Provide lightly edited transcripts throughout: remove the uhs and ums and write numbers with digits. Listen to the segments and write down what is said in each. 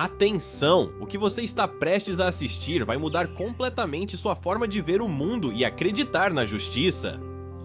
Atenção! O que você está prestes a assistir vai mudar completamente sua forma de ver o mundo e acreditar na justiça.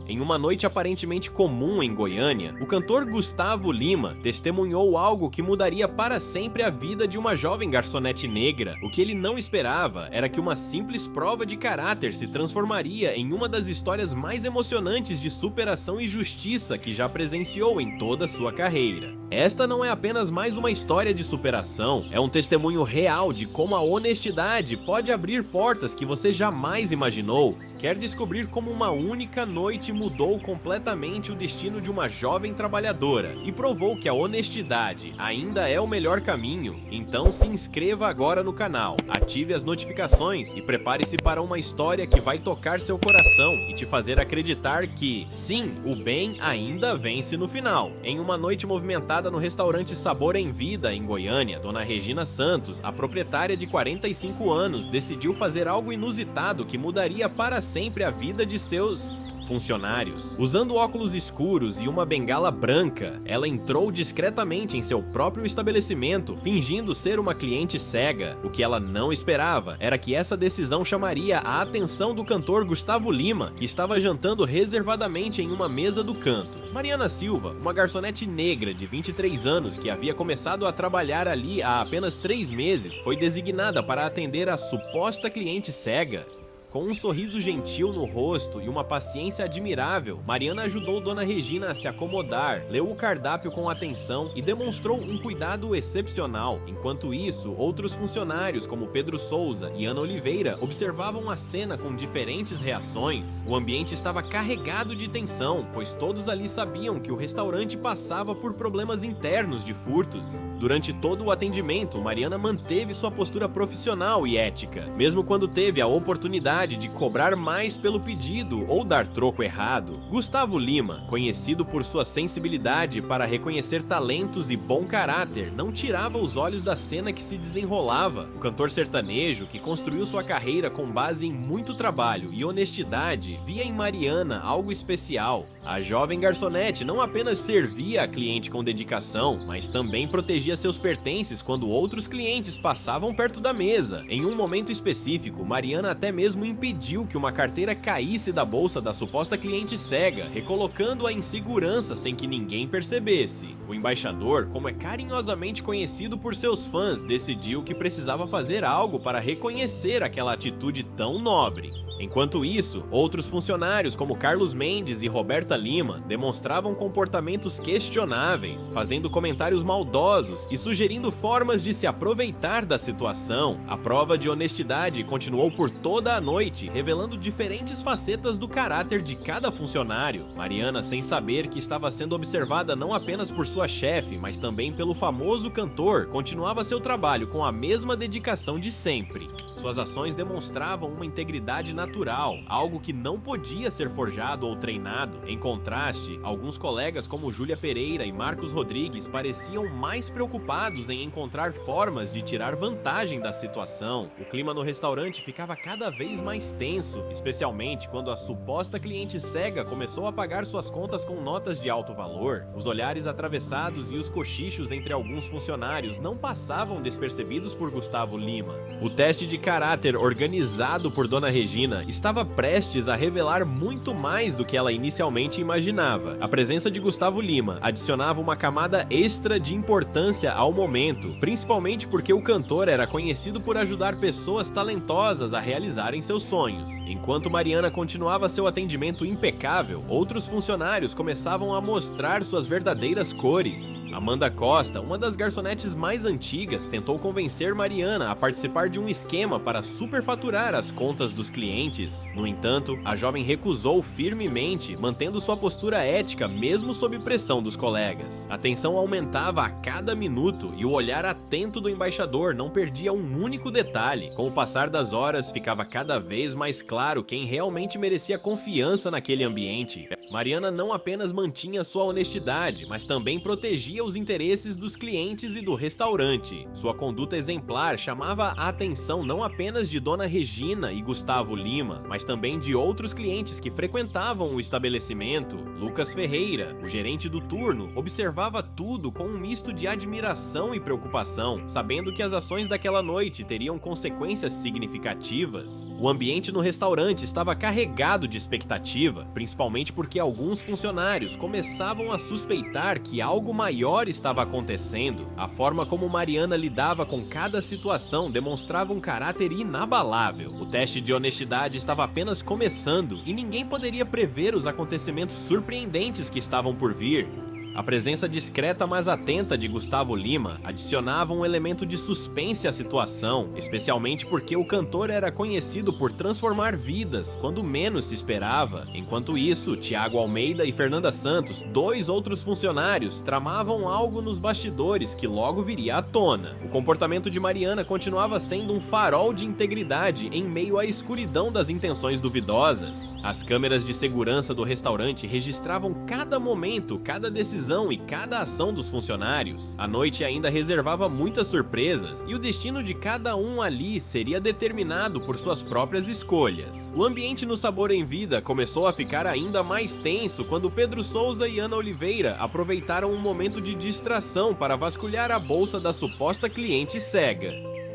Em uma noite aparentemente comum em Goiânia, o cantor Gustavo Lima testemunhou algo que mudaria para sempre a vida de uma jovem garçonete negra. O que ele não esperava era que uma simples prova de caráter se transformaria em uma das histórias mais emocionantes de superação e justiça que já presenciou em toda sua carreira. Esta não é apenas mais uma história de superação, é um testemunho real de como a honestidade pode abrir portas que você jamais imaginou. Quer descobrir como uma única noite mudou completamente o destino de uma jovem trabalhadora e provou que a honestidade ainda é o melhor caminho? Então se inscreva agora no canal, ative as notificações e prepare-se para uma história que vai tocar seu coração e te fazer acreditar que, sim, o bem ainda vence no final. Em uma noite movimentada no restaurante Sabor em Vida, em Goiânia, Dona Regina Santos, a proprietária de 45 anos, decidiu fazer algo inusitado que mudaria para sempre a vida de seus funcionários. Usando óculos escuros e uma bengala branca, ela entrou discretamente em seu próprio estabelecimento, fingindo ser uma cliente cega. O que ela não esperava era que essa decisão chamaria a atenção do cantor Gustavo Lima, que estava jantando reservadamente em uma mesa do canto. Mariana Silva, uma garçonete negra de 23 anos que havia começado a trabalhar ali há apenas 3 meses, foi designada para atender a suposta cliente cega. Com um sorriso gentil no rosto e uma paciência admirável, Mariana ajudou Dona Regina a se acomodar, leu o cardápio com atenção e demonstrou um cuidado excepcional. Enquanto isso, outros funcionários como Pedro Souza e Ana Oliveira observavam a cena com diferentes reações. O ambiente estava carregado de tensão, pois todos ali sabiam que o restaurante passava por problemas internos de furtos. Durante todo o atendimento, Mariana manteve sua postura profissional e ética, mesmo quando teve a oportunidade de cobrar mais pelo pedido ou dar troco errado. Gustavo Lima, conhecido por sua sensibilidade para reconhecer talentos e bom caráter, não tirava os olhos da cena que se desenrolava. O cantor sertanejo, que construiu sua carreira com base em muito trabalho e honestidade, via em Mariana algo especial. A jovem garçonete não apenas servia a cliente com dedicação, mas também protegia seus pertences quando outros clientes passavam perto da mesa. Em um momento específico, Mariana até mesmo impediu que uma carteira caísse da bolsa da suposta cliente cega, recolocando-a em segurança sem que ninguém percebesse. O embaixador, como é carinhosamente conhecido por seus fãs, decidiu que precisava fazer algo para reconhecer aquela atitude tão nobre. Enquanto isso, outros funcionários como Carlos Mendes e Roberta Lima demonstravam comportamentos questionáveis, fazendo comentários maldosos e sugerindo formas de se aproveitar da situação. A prova de honestidade continuou por toda a noite, revelando diferentes facetas do caráter de cada funcionário. Mariana, sem saber que estava sendo observada não apenas por sua chefe, mas também pelo famoso cantor, continuava seu trabalho com a mesma dedicação de sempre. Suas ações demonstravam uma integridade natural, algo que não podia ser forjado ou treinado. Em contraste, alguns colegas como Júlia Pereira e Marcos Rodrigues pareciam mais preocupados em encontrar formas de tirar vantagem da situação. O clima no restaurante ficava cada vez mais tenso, especialmente quando a suposta cliente cega começou a pagar suas contas com notas de alto valor. Os olhares atravessados e os cochichos entre alguns funcionários não passavam despercebidos por Gustavo Lima. O teste de caráter organizado por Dona Regina estava prestes a revelar muito mais do que ela inicialmente imaginava. A presença de Gustavo Lima adicionava uma camada extra de importância ao momento, principalmente porque o cantor era conhecido por ajudar pessoas talentosas a realizarem seus sonhos. Enquanto Mariana continuava seu atendimento impecável, outros funcionários começavam a mostrar suas verdadeiras cores. Amanda Costa, uma das garçonetes mais antigas, tentou convencer Mariana a participar de um esquema para superfaturar as contas dos clientes. No entanto, a jovem recusou firmemente, mantendo sua postura ética mesmo sob pressão dos colegas. A tensão aumentava a cada minuto e o olhar atento do embaixador não perdia um único detalhe. Com o passar das horas, ficava cada vez mais claro quem realmente merecia confiança naquele ambiente. Mariana não apenas mantinha sua honestidade, mas também protegia os interesses dos clientes e do restaurante. Sua conduta exemplar chamava a atenção não apenas de Dona Regina e Gustavo Lima, mas também de outros clientes que frequentavam o estabelecimento. Lucas Ferreira, o gerente do turno, observava tudo com um misto de admiração e preocupação, sabendo que as ações daquela noite teriam consequências significativas. O ambiente no restaurante estava carregado de expectativa, principalmente porque alguns funcionários começavam a suspeitar que algo maior estava acontecendo. A forma como Mariana lidava com cada situação demonstrava um caráter inabalável. O teste de honestidade estava apenas começando e ninguém poderia prever os acontecimentos surpreendentes que estavam por vir. A presença discreta mas atenta de Gustavo Lima adicionava um elemento de suspense à situação, especialmente porque o cantor era conhecido por transformar vidas quando menos se esperava. Enquanto isso, Thiago Almeida e Fernanda Santos, dois outros funcionários, tramavam algo nos bastidores que logo viria à tona. O comportamento de Mariana continuava sendo um farol de integridade em meio à escuridão das intenções duvidosas. As câmeras de segurança do restaurante registravam cada momento, cada decisão e cada ação dos funcionários. A noite ainda reservava muitas surpresas e o destino de cada um ali seria determinado por suas próprias escolhas. O ambiente no Sabor em Vida começou a ficar ainda mais tenso quando Pedro Souza e Ana Oliveira aproveitaram um momento de distração para vasculhar a bolsa da suposta cliente cega.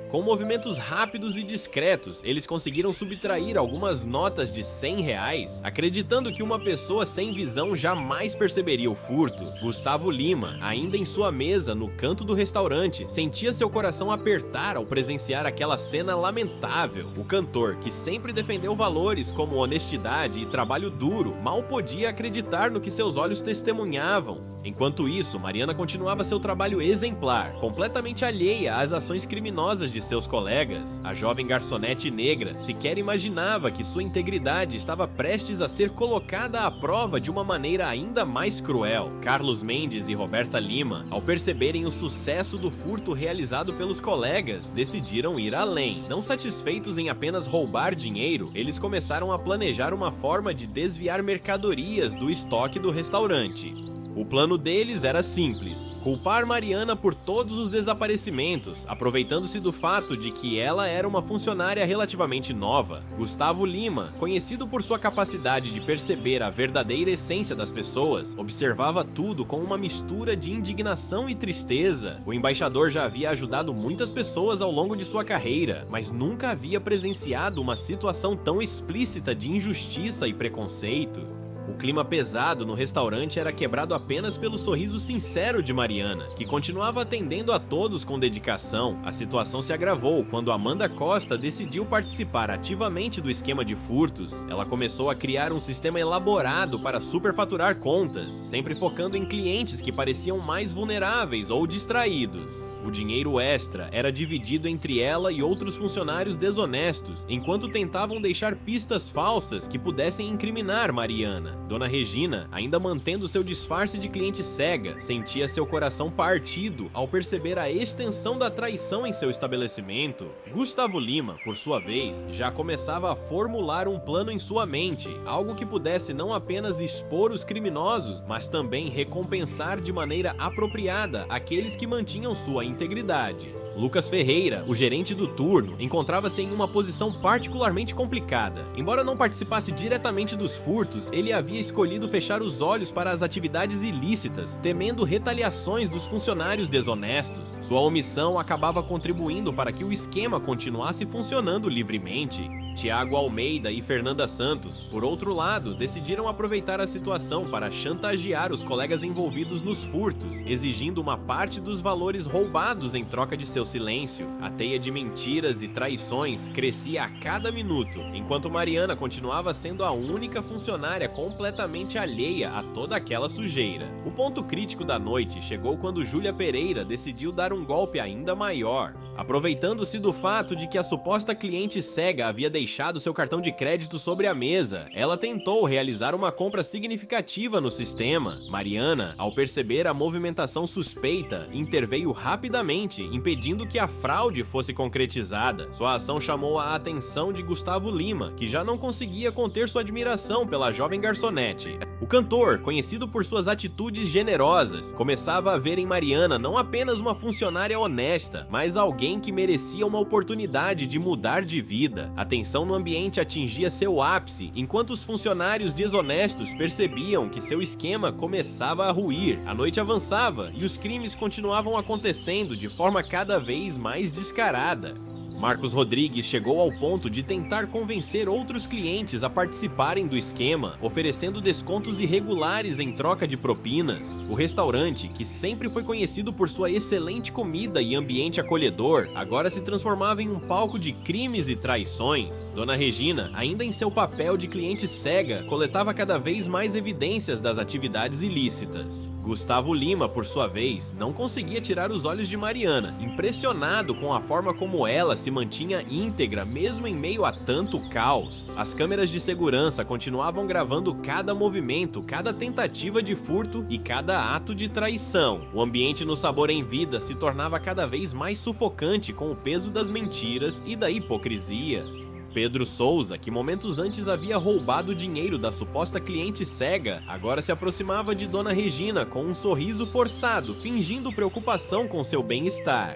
Com movimentos rápidos e discretos, eles conseguiram subtrair algumas notas de R$100, acreditando que uma pessoa sem visão jamais perceberia o furto. Gustavo Lima, ainda em sua mesa no canto do restaurante, sentia seu coração apertar ao presenciar aquela cena lamentável. O cantor, que sempre defendeu valores como honestidade e trabalho duro, mal podia acreditar no que seus olhos testemunhavam. Enquanto isso, Mariana continuava seu trabalho exemplar, completamente alheia às ações criminosas de seus colegas. A jovem garçonete negra sequer imaginava que sua integridade estava prestes a ser colocada à prova de uma maneira ainda mais cruel. Carlos Mendes e Roberta Lima, ao perceberem o sucesso do furto realizado pelos colegas, decidiram ir além. Não satisfeitos em apenas roubar dinheiro, eles começaram a planejar uma forma de desviar mercadorias do estoque do restaurante. O plano deles era simples: culpar Mariana por todos os desaparecimentos, aproveitando-se do fato de que ela era uma funcionária relativamente nova. Gustavo Lima, conhecido por sua capacidade de perceber a verdadeira essência das pessoas, observava tudo com uma mistura de indignação e tristeza. O embaixador já havia ajudado muitas pessoas ao longo de sua carreira, mas nunca havia presenciado uma situação tão explícita de injustiça e preconceito. O clima pesado no restaurante era quebrado apenas pelo sorriso sincero de Mariana, que continuava atendendo a todos com dedicação. A situação se agravou quando Amanda Costa decidiu participar ativamente do esquema de furtos. Ela começou a criar um sistema elaborado para superfaturar contas, sempre focando em clientes que pareciam mais vulneráveis ou distraídos. O dinheiro extra era dividido entre ela e outros funcionários desonestos, enquanto tentavam deixar pistas falsas que pudessem incriminar Mariana. Dona Regina, ainda mantendo seu disfarce de cliente cega, sentia seu coração partido ao perceber a extensão da traição em seu estabelecimento. Gustavo Lima, por sua vez, já começava a formular um plano em sua mente, algo que pudesse não apenas expor os criminosos, mas também recompensar de maneira apropriada aqueles que mantinham sua integridade. Lucas Ferreira, o gerente do turno, encontrava-se em uma posição particularmente complicada. Embora não participasse diretamente dos furtos, ele havia escolhido fechar os olhos para as atividades ilícitas, temendo retaliações dos funcionários desonestos. Sua omissão acabava contribuindo para que o esquema continuasse funcionando livremente. Thiago Almeida e Fernanda Santos, por outro lado, decidiram aproveitar a situação para chantagear os colegas envolvidos nos furtos, exigindo uma parte dos valores roubados em troca de seu silêncio. A teia de mentiras e traições crescia a cada minuto, enquanto Mariana continuava sendo a única funcionária completamente alheia a toda aquela sujeira. O ponto crítico da noite chegou quando Júlia Pereira decidiu dar um golpe ainda maior. Aproveitando-se do fato de que a suposta cliente cega havia deixado seu cartão de crédito sobre a mesa, ela tentou realizar uma compra significativa no sistema. Mariana, ao perceber a movimentação suspeita, interveio rapidamente, impedindo que a fraude fosse concretizada. Sua ação chamou a atenção de Gustavo Lima, que já não conseguia conter sua admiração pela jovem garçonete. O cantor, conhecido por suas atitudes generosas, começava a ver em Mariana não apenas uma funcionária honesta, mas alguém que merecia uma oportunidade de mudar de vida. A tensão no ambiente atingia seu ápice, enquanto os funcionários desonestos percebiam que seu esquema começava a ruir. A noite avançava e os crimes continuavam acontecendo de forma cada vez mais descarada. Marcos Rodrigues chegou ao ponto de tentar convencer outros clientes a participarem do esquema, oferecendo descontos irregulares em troca de propinas. O restaurante, que sempre foi conhecido por sua excelente comida e ambiente acolhedor, agora se transformava em um palco de crimes e traições. Dona Regina, ainda em seu papel de cliente cega, coletava cada vez mais evidências das atividades ilícitas. Gustavo Lima, por sua vez, não conseguia tirar os olhos de Mariana, impressionado com a forma como ela se mantinha íntegra mesmo em meio a tanto caos. As câmeras de segurança continuavam gravando cada movimento, cada tentativa de furto e cada ato de traição. O ambiente no Sabor em Vida se tornava cada vez mais sufocante com o peso das mentiras e da hipocrisia. Pedro Souza, que momentos antes havia roubado o dinheiro da suposta cliente cega, agora se aproximava de Dona Regina com um sorriso forçado, fingindo preocupação com seu bem-estar.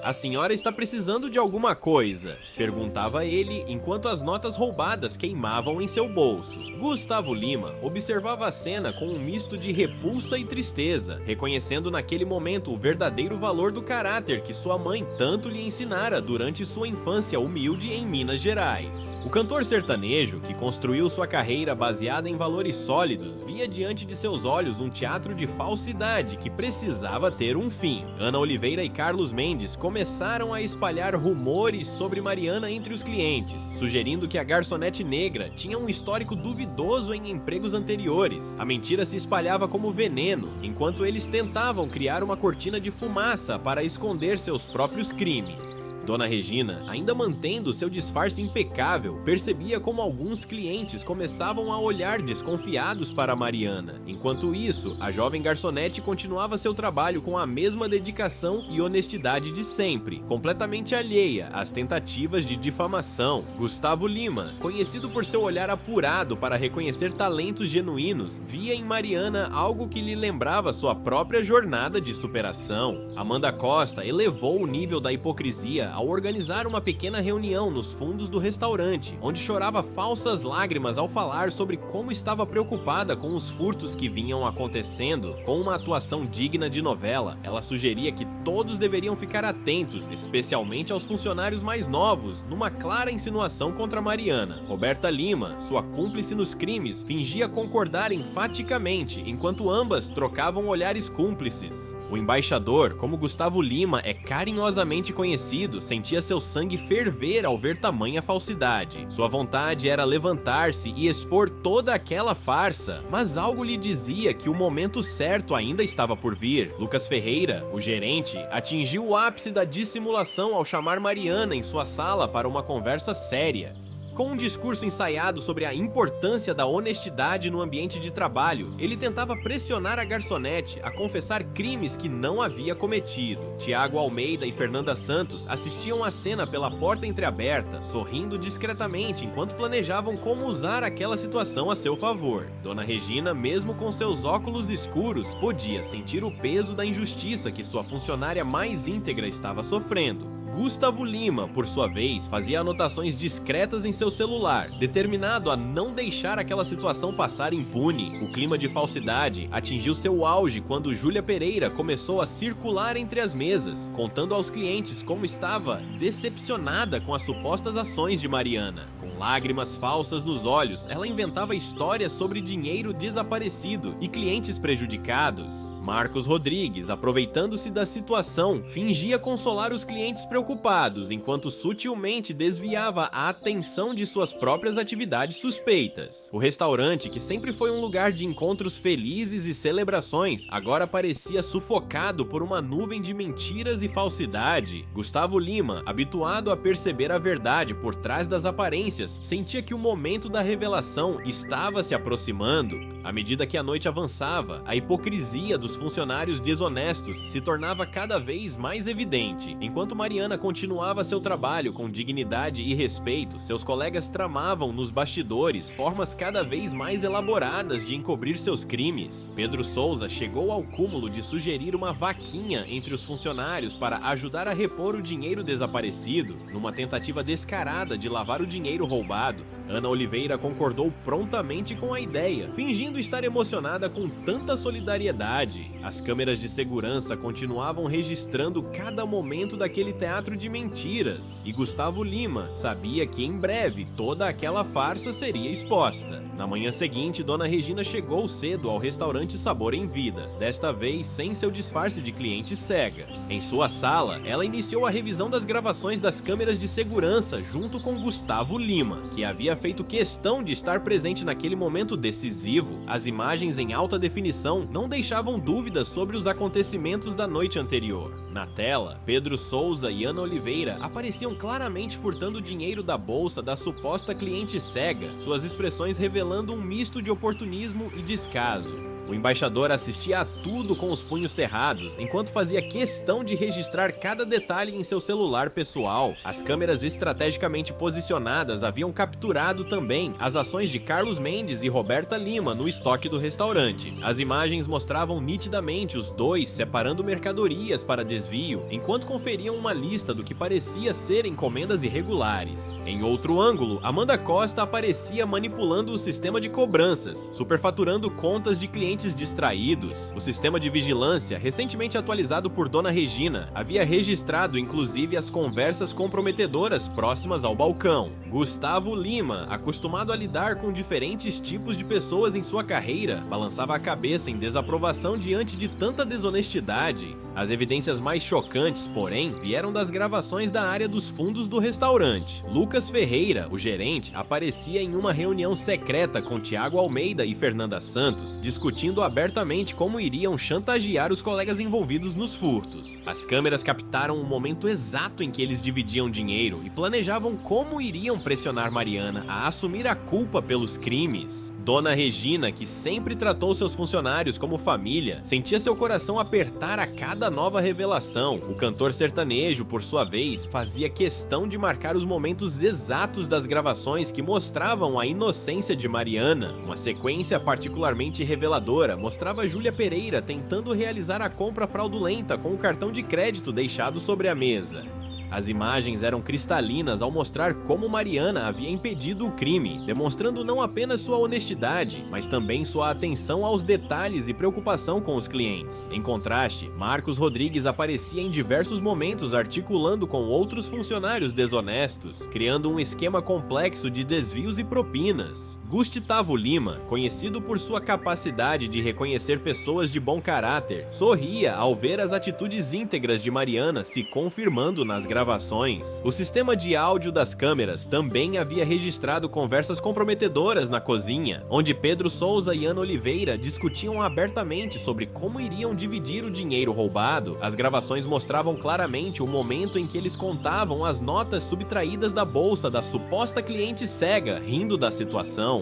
"A senhora está precisando de alguma coisa?", perguntava ele enquanto as notas roubadas queimavam em seu bolso. Gustavo Lima observava a cena com um misto de repulsa e tristeza, reconhecendo naquele momento o verdadeiro valor do caráter que sua mãe tanto lhe ensinara durante sua infância humilde em Minas Gerais. O cantor sertanejo, que construiu sua carreira baseada em valores sólidos, via diante de seus olhos um teatro de falsidade que precisava ter um fim. Ana Oliveira e Carlos Mendes começaram a espalhar rumores sobre Mariana entre os clientes, sugerindo que a garçonete negra tinha um histórico duvidoso em empregos anteriores. A mentira se espalhava como veneno, enquanto eles tentavam criar uma cortina de fumaça para esconder seus próprios crimes. Dona Regina, ainda mantendo seu disfarce impecável, percebia como alguns clientes começavam a olhar desconfiados para Mariana. Enquanto isso, a jovem garçonete continuava seu trabalho com a mesma dedicação e honestidade de sempre, completamente alheia às tentativas de difamação. Gustavo Lima, conhecido por seu olhar apurado para reconhecer talentos genuínos, via em Mariana algo que lhe lembrava sua própria jornada de superação. Amanda Costa elevou o nível da hipocrisia ao organizar uma pequena reunião nos fundos do restaurante, onde chorava falsas lágrimas ao falar sobre como estava preocupada com os furtos que vinham acontecendo. Com uma atuação digna de novela, ela sugeria que todos deveriam ficar atentos, especialmente aos funcionários mais novos, numa clara insinuação contra Mariana. Roberta Lima, sua cúmplice nos crimes, fingia concordar enfaticamente, enquanto ambas trocavam olhares cúmplices. O embaixador, como Gustavo Lima é carinhosamente conhecido, sentia seu sangue ferver ao ver tamanha falsidade. Sua vontade era levantar-se e expor toda aquela farsa, mas algo lhe dizia que o momento certo ainda estava por vir. Lucas Ferreira, o gerente, atingiu o ápice da dissimulação ao chamar Mariana em sua sala para uma conversa séria. Com um discurso ensaiado sobre a importância da honestidade no ambiente de trabalho, ele tentava pressionar a garçonete a confessar crimes que não havia cometido. Tiago Almeida e Fernanda Santos assistiam à cena pela porta entreaberta, sorrindo discretamente enquanto planejavam como usar aquela situação a seu favor. Dona Regina, mesmo com seus óculos escuros, podia sentir o peso da injustiça que sua funcionária mais íntegra estava sofrendo. Gustavo Lima, por sua vez, fazia anotações discretas em seu celular, determinado a não deixar aquela situação passar impune. O clima de falsidade atingiu seu auge quando Júlia Pereira começou a circular entre as mesas, contando aos clientes como estava decepcionada com as supostas ações de Mariana. Com lágrimas falsas nos olhos, ela inventava histórias sobre dinheiro desaparecido e clientes prejudicados. Marcos Rodrigues, aproveitando-se da situação, fingia consolar os clientes prejudicados preocupados enquanto sutilmente desviava a atenção de suas próprias atividades suspeitas. O restaurante, que sempre foi um lugar de encontros felizes e celebrações, agora parecia sufocado por uma nuvem de mentiras e falsidade. Gustavo Lima, habituado a perceber a verdade por trás das aparências, sentia que o momento da revelação estava se aproximando. À medida que a noite avançava, a hipocrisia dos funcionários desonestos se tornava cada vez mais evidente. Enquanto Mariana continuava seu trabalho com dignidade e respeito, seus colegas tramavam nos bastidores formas cada vez mais elaboradas de encobrir seus crimes. Pedro Souza chegou ao cúmulo de sugerir uma vaquinha entre os funcionários para ajudar a repor o dinheiro desaparecido. Numa tentativa descarada de lavar o dinheiro roubado, Ana Oliveira concordou prontamente com a ideia, fingindo estar emocionada com tanta solidariedade. As câmeras de segurança continuavam registrando cada momento daquele teatro de mentiras, e Gustavo Lima sabia que em breve toda aquela farsa seria exposta. Na manhã seguinte, Dona Regina chegou cedo ao restaurante Sabor em Vida, desta vez sem seu disfarce de cliente cega. Em sua sala, ela iniciou a revisão das gravações das câmeras de segurança junto com Gustavo Lima, que havia feito questão de estar presente naquele momento decisivo. As imagens em alta definição não deixavam dúvidas sobre os acontecimentos da noite anterior. Na tela, Pedro Souza e Ana Oliveira apareciam claramente furtando dinheiro da bolsa da suposta cliente cega, suas expressões revelando um misto de oportunismo e descaso. O embaixador assistia a tudo com os punhos cerrados, enquanto fazia questão de registrar cada detalhe em seu celular pessoal. As câmeras estrategicamente posicionadas haviam capturado também as ações de Carlos Mendes e Roberta Lima no estoque do restaurante. As imagens mostravam nitidamente os dois separando mercadorias para desvio, enquanto conferiam uma lista do que parecia ser encomendas irregulares. Em outro ângulo, Amanda Costa aparecia manipulando o sistema de cobranças, superfaturando contas de clientes distraídos. O sistema de vigilância, recentemente atualizado por Dona Regina, havia registrado inclusive as conversas comprometedoras próximas ao balcão. Gustavo Lima, acostumado a lidar com diferentes tipos de pessoas em sua carreira, balançava a cabeça em desaprovação diante de tanta desonestidade. As evidências mais chocantes, porém, vieram das gravações da área dos fundos do restaurante. Lucas Ferreira, o gerente, aparecia em uma reunião secreta com Tiago Almeida e Fernanda Santos, discutindo abertamente como iriam chantagear os colegas envolvidos nos furtos. As câmeras captaram o momento exato em que eles dividiam dinheiro e planejavam como iriam pressionar Mariana a assumir a culpa pelos crimes. Dona Regina, que sempre tratou seus funcionários como família, sentia seu coração apertar a cada nova revelação. O cantor sertanejo, por sua vez, fazia questão de marcar os momentos exatos das gravações que mostravam a inocência de Mariana. Uma sequência particularmente reveladora mostrava Júlia Pereira tentando realizar a compra fraudulenta com o cartão de crédito deixado sobre a mesa. As imagens eram cristalinas ao mostrar como Mariana havia impedido o crime, demonstrando não apenas sua honestidade, mas também sua atenção aos detalhes e preocupação com os clientes. Em contraste, Marcos Rodrigues aparecia em diversos momentos articulando com outros funcionários desonestos, criando um esquema complexo de desvios e propinas. Gustavo Lima, conhecido por sua capacidade de reconhecer pessoas de bom caráter, sorria ao ver as atitudes íntegras de Mariana se confirmando nas gravações. O sistema de áudio das câmeras também havia registrado conversas comprometedoras na cozinha, onde Pedro Souza e Ana Oliveira discutiam abertamente sobre como iriam dividir o dinheiro roubado. As gravações mostravam claramente o momento em que eles contavam as notas subtraídas da bolsa da suposta cliente cega, rindo da situação.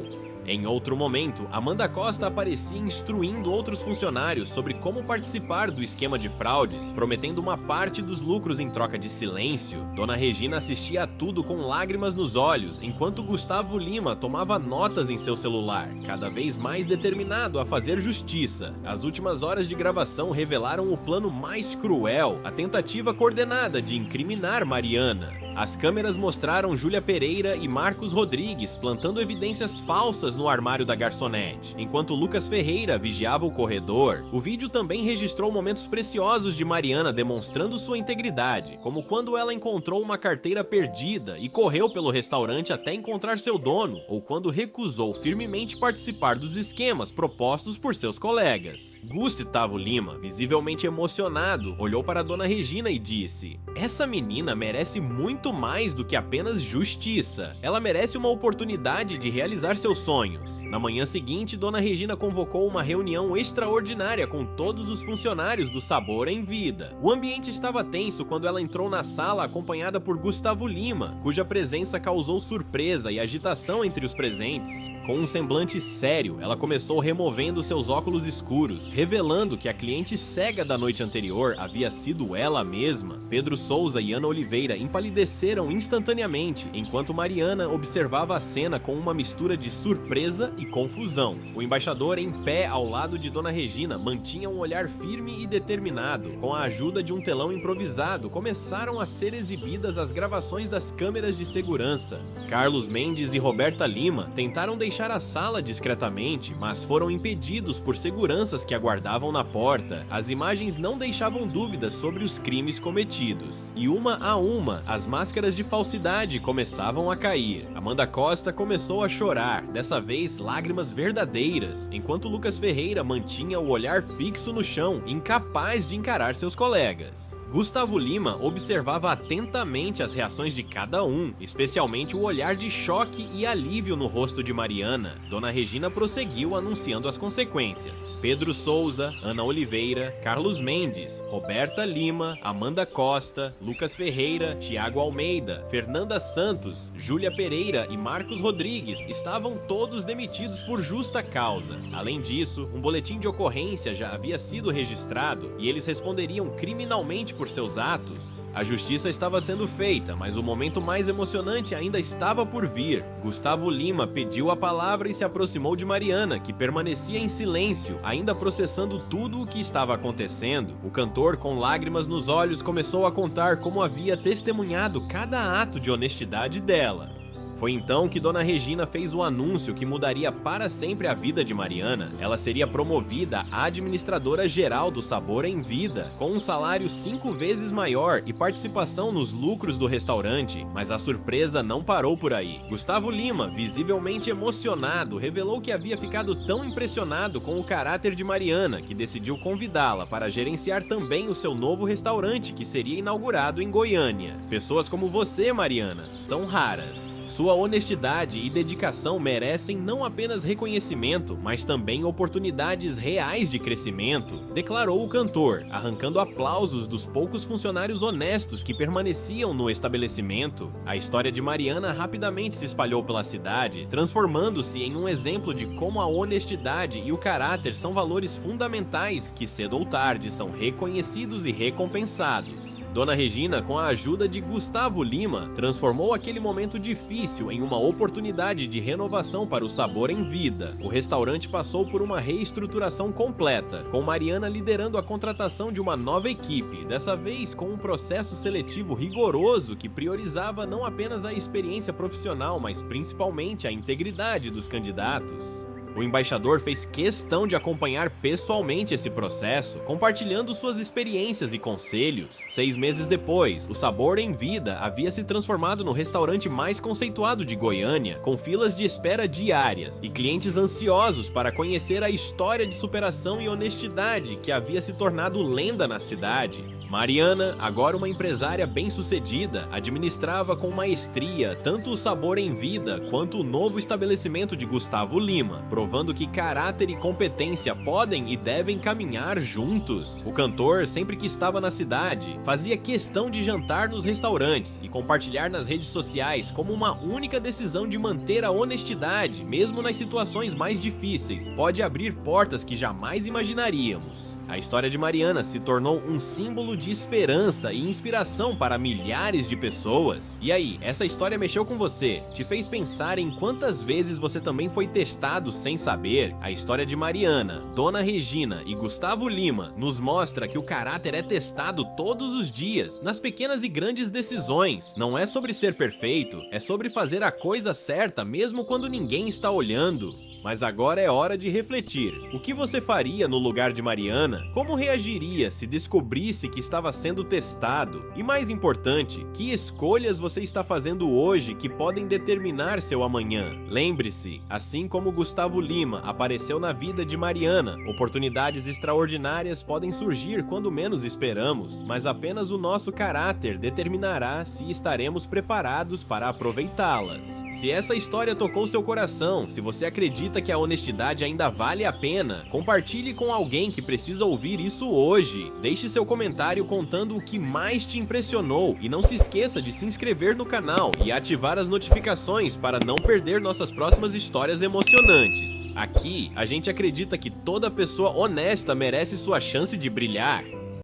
Em outro momento, Amanda Costa aparecia instruindo outros funcionários sobre como participar do esquema de fraudes, prometendo uma parte dos lucros em troca de silêncio. Dona Regina assistia a tudo com lágrimas nos olhos, enquanto Gustavo Lima tomava notas em seu celular, cada vez mais determinado a fazer justiça. As últimas horas de gravação revelaram o plano mais cruel, a tentativa coordenada de incriminar Mariana. As câmeras mostraram Júlia Pereira e Marcos Rodrigues plantando evidências falsas no armário da garçonete, enquanto Lucas Ferreira vigiava o corredor. O vídeo também registrou momentos preciosos de Mariana demonstrando sua integridade, como quando ela encontrou uma carteira perdida e correu pelo restaurante até encontrar seu dono, ou quando recusou firmemente participar dos esquemas propostos por seus colegas. Gustavo Lima, visivelmente emocionado, olhou para Dona Regina e disse: "Essa menina merece muito mais do que apenas justiça. Ela merece uma oportunidade de realizar seus sonhos." Na manhã seguinte, Dona Regina convocou uma reunião extraordinária com todos os funcionários do Sabor em Vida. O ambiente estava tenso quando ela entrou na sala acompanhada por Gustavo Lima, cuja presença causou surpresa e agitação entre os presentes. Com um semblante sério, ela começou removendo seus óculos escuros, revelando que a cliente cega da noite anterior havia sido ela mesma. Pedro Souza e Ana Oliveira empalideceram instantaneamente, enquanto Mariana observava a cena com uma mistura de surpresa e confusão. O embaixador, em pé ao lado de Dona Regina, mantinha um olhar firme e determinado. Com a ajuda de um telão improvisado, começaram a ser exibidas as gravações das câmeras de segurança. Carlos Mendes e Roberta Lima tentaram deixar a sala discretamente, mas foram impedidos por seguranças que aguardavam na porta. As imagens não deixavam dúvidas sobre os crimes cometidos, e uma a uma, as máscaras de falsidade começavam a cair. Amanda Costa começou a chorar, dessa vez lágrimas verdadeiras, enquanto Lucas Ferreira mantinha o olhar fixo no chão, incapaz de encarar seus colegas. Gustavo Lima observava atentamente as reações de cada um, especialmente o olhar de choque e alívio no rosto de Mariana. Dona Regina prosseguiu anunciando as consequências. Pedro Souza, Ana Oliveira, Carlos Mendes, Roberta Lima, Amanda Costa, Lucas Ferreira, Tiago Almeida, Fernanda Santos, Júlia Pereira e Marcos Rodrigues estavam todos demitidos por justa causa. Além disso, um boletim de ocorrência já havia sido registrado e eles responderiam criminalmente por seus atos. A justiça estava sendo feita, mas o momento mais emocionante ainda estava por vir. Gustavo Lima pediu a palavra e se aproximou de Mariana, que permanecia em silêncio, ainda processando tudo o que estava acontecendo. O cantor, com lágrimas nos olhos, começou a contar como havia testemunhado cada ato de honestidade dela. Foi então que Dona Regina fez o anúncio que mudaria para sempre a vida de Mariana. Ela seria promovida a administradora geral do Sabor em Vida, com um salário 5 vezes maior e participação nos lucros do restaurante. Mas a surpresa não parou por aí. Gustavo Lima, visivelmente emocionado, revelou que havia ficado tão impressionado com o caráter de Mariana que decidiu convidá-la para gerenciar também o seu novo restaurante que seria inaugurado em Goiânia. Pessoas como você, Mariana, são raras. Sua honestidade e dedicação merecem não apenas reconhecimento, mas também oportunidades reais de crescimento, declarou o cantor, arrancando aplausos dos poucos funcionários honestos que permaneciam no estabelecimento. A história de Mariana rapidamente se espalhou pela cidade, transformando-se em um exemplo de como a honestidade e o caráter são valores fundamentais que cedo ou tarde são reconhecidos e recompensados. Dona Regina, com a ajuda de Gustavo Lima, transformou aquele momento difícil em uma oportunidade de renovação para o Sabor em Vida. O restaurante passou por uma reestruturação completa, com Mariana liderando a contratação de uma nova equipe, dessa vez com um processo seletivo rigoroso que priorizava não apenas a experiência profissional, mas principalmente a integridade dos candidatos. O embaixador fez questão de acompanhar pessoalmente esse processo, compartilhando suas experiências e conselhos. 6 meses depois, o Sabor em Vida havia se transformado no restaurante mais conceituado de Goiânia, com filas de espera diárias e clientes ansiosos para conhecer a história de superação e honestidade que havia se tornado lenda na cidade. Mariana, agora uma empresária bem-sucedida, administrava com maestria tanto o Sabor em Vida quanto o novo estabelecimento de Gustavo Lima, provando que caráter e competência podem e devem caminhar juntos. O cantor, sempre que estava na cidade, fazia questão de jantar nos restaurantes e compartilhar nas redes sociais como uma única decisão de manter a honestidade, mesmo nas situações mais difíceis, pode abrir portas que jamais imaginaríamos. A história de Mariana se tornou um símbolo de esperança e inspiração para milhares de pessoas. E aí, essa história mexeu com você? Te fez pensar em quantas vezes você também foi testado sem Sem Saber, a história de Mariana, Dona Regina e Gustavo Lima nos mostra que o caráter é testado todos os dias, nas pequenas e grandes decisões. Não é sobre ser perfeito, é sobre fazer a coisa certa mesmo quando ninguém está olhando. Mas agora é hora de refletir. O que você faria no lugar de Mariana? Como reagiria se descobrisse que estava sendo testado? E mais importante, que escolhas você está fazendo hoje que podem determinar seu amanhã? Lembre-se, assim como Gustavo Lima apareceu na vida de Mariana, oportunidades extraordinárias podem surgir quando menos esperamos, mas apenas o nosso caráter determinará se estaremos preparados para aproveitá-las. Se essa história tocou seu coração, se você acredita que a honestidade ainda vale a pena, compartilhe com alguém que precisa ouvir isso hoje. Deixe seu comentário contando o que mais te impressionou e não se esqueça de se inscrever no canal e ativar as notificações para não perder nossas próximas histórias emocionantes. Aqui, a gente acredita que toda pessoa honesta merece sua chance de brilhar.